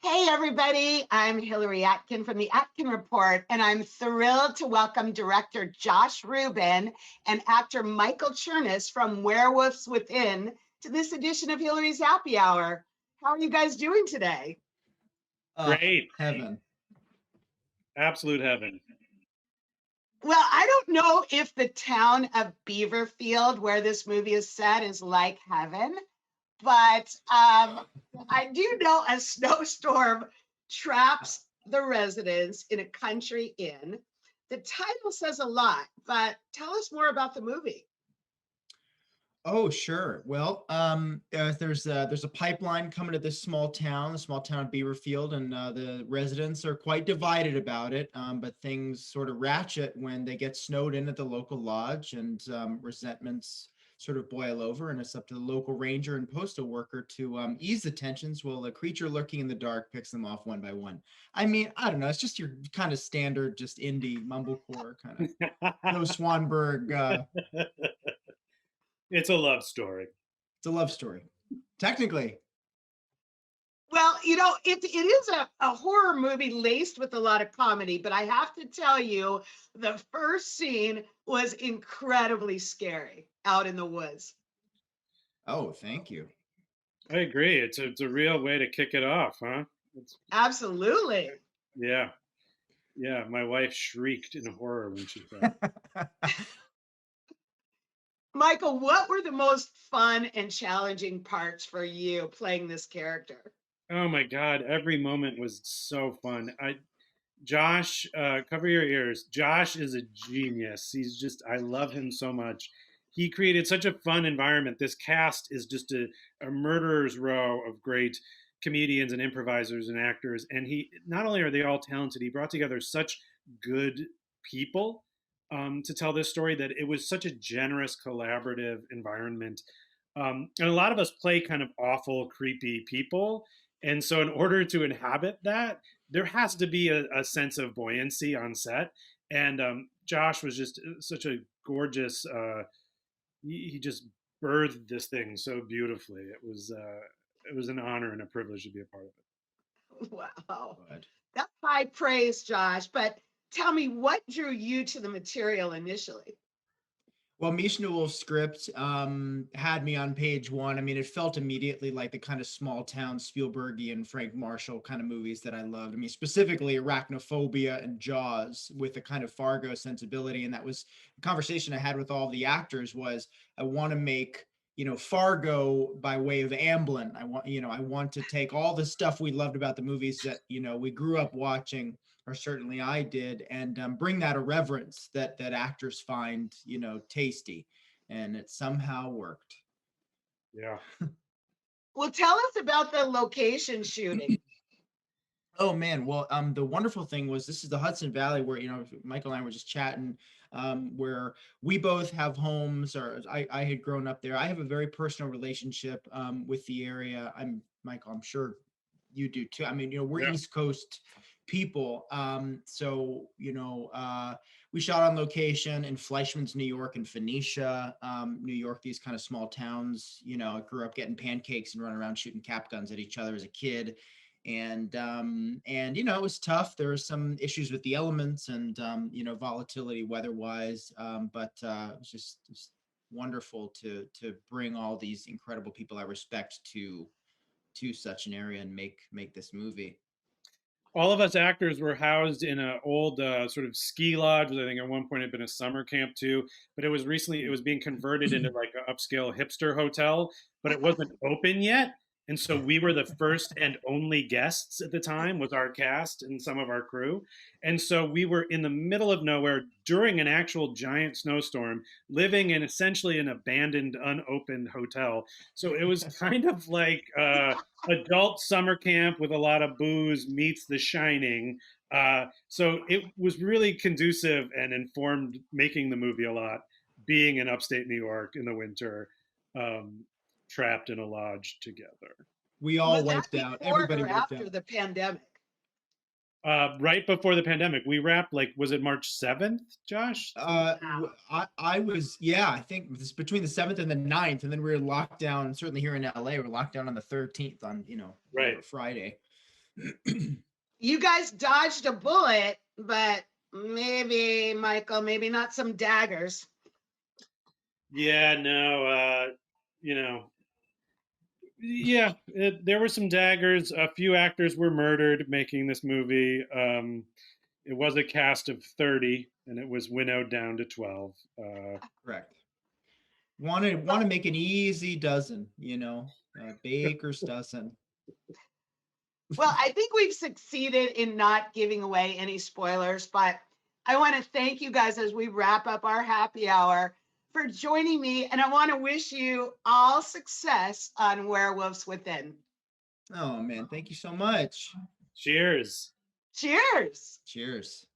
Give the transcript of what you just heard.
Hey, everybody. I'm Hillary Atkin from the Atkin Report, and I'm thrilled to welcome director Josh Ruben and actor Michael Chernus from Werewoves Within to this edition of Hillary's Happy Hour. How are you guys doing today? Great. Heaven. Absolute heaven. Well, I don't know if the town of Beaverfield, where this movie is set, is like heaven, but I do know a snowstorm traps the residents in a country inn. The title says a lot, but tell us more about the movie. Oh, sure. Well, there's a pipeline coming to this the small town of Beaverfield, and the residents are quite divided about it. But things sort of ratchet when they get snowed in at the local lodge, and resentments sort of boil over, and it's up to the local ranger and postal worker to ease the tensions while the creature lurking in the dark picks them off one by one. I mean, I don't know. It's just your kind of standard, just indie mumblecore kind of no Swanberg. It's a love story. It's a love story, technically. Well, it is a horror movie laced with a lot of comedy, but I have to tell you, the first scene was incredibly scary out in the woods. Oh, thank you. I agree. It's a real way to kick it off, huh? Absolutely. Yeah. Yeah. My wife shrieked in horror when she saw it. Michael, what were the most fun and challenging parts for you playing this character? Oh my God. Every moment was so fun. Josh, cover your ears. Josh is a genius. I love him so much. He created such a fun environment. This cast is just a murderer's row of great comedians and improvisers and actors. And not only are they all talented, he brought together such good people to tell this story that it was such a generous, collaborative environment. And a lot of us play kind of awful, creepy people. And so, in order to inhabit that, there has to be a sense of buoyancy on set. And Josh was just such a gorgeous. He just birthed this thing so beautifully. It was an honor and a privilege to be a part of it. Wow. But That's high praise, Josh. But tell me, what drew you to the material initially? well, Misha Newell's script had me on page one. I mean, it felt immediately like the kind of small town Spielbergian Frank Marshall kind of movies that I loved. I mean, specifically Arachnophobia and Jaws with a kind of Fargo sensibility. And that was the conversation I had with all the actors was I want to make Fargo by way of Amblin. I want to take all the stuff we loved about the movies that we grew up watching, or certainly I did, and bring that irreverence that actors find tasty, and it somehow worked. Yeah. Well, tell us about the location shooting. Oh man, well, the wonderful thing was this is the Hudson Valley where Michael and I were just chatting, where we both have homes, or I had grown up there. I have a very personal relationship with the area. Michael, I'm sure you do too. I mean, we're Yeah. East Coast people, so we shot on location in Fleischman's, New York, and Phoenicia, New York. These kind of small towns. I grew up getting pancakes and running around shooting cap guns at each other as a kid and it was tough. There were some issues with the elements and volatility weather-wise, but it was just wonderful to bring all these incredible people I respect to such an area and make this movie. All of us actors were housed in an old sort of ski lodge, which I think at one point had been a summer camp too. But it was being converted into like an upscale hipster hotel, but it wasn't open yet. And so we were the first and only guests at the time, was our cast and some of our crew. And so we were in the middle of nowhere during an actual giant snowstorm, living in essentially an abandoned, unopened hotel. So it was kind of like adult summer camp with a lot of booze meets The Shining. So it was really conducive and informed making the movie a lot, being in upstate New York in the winter, trapped in a lodge together. We all Was that wiped out. before Everybody or wiped after out. the pandemic? Right before the pandemic, we wrapped was it March 7th, Josh? I was, yeah, I think it's between the 7th and the 9th, and then we were locked down. Certainly here in LA, we're locked down on the 13th on Right. Friday. You guys dodged a bullet, but maybe, Michael, maybe not some daggers. Yeah, no, you know, yeah, there were some daggers. A few actors were murdered making this movie. It was a cast of 30, and it was winnowed down to 12. Correct. Want to make an easy dozen, baker's dozen. Well, I think we've succeeded in not giving away any spoilers, but I want to thank you guys as we wrap up our happy hour for joining me, and I want to wish you all success on Werewolves Within. Oh man, thank you so much. Cheers. Cheers. Cheers.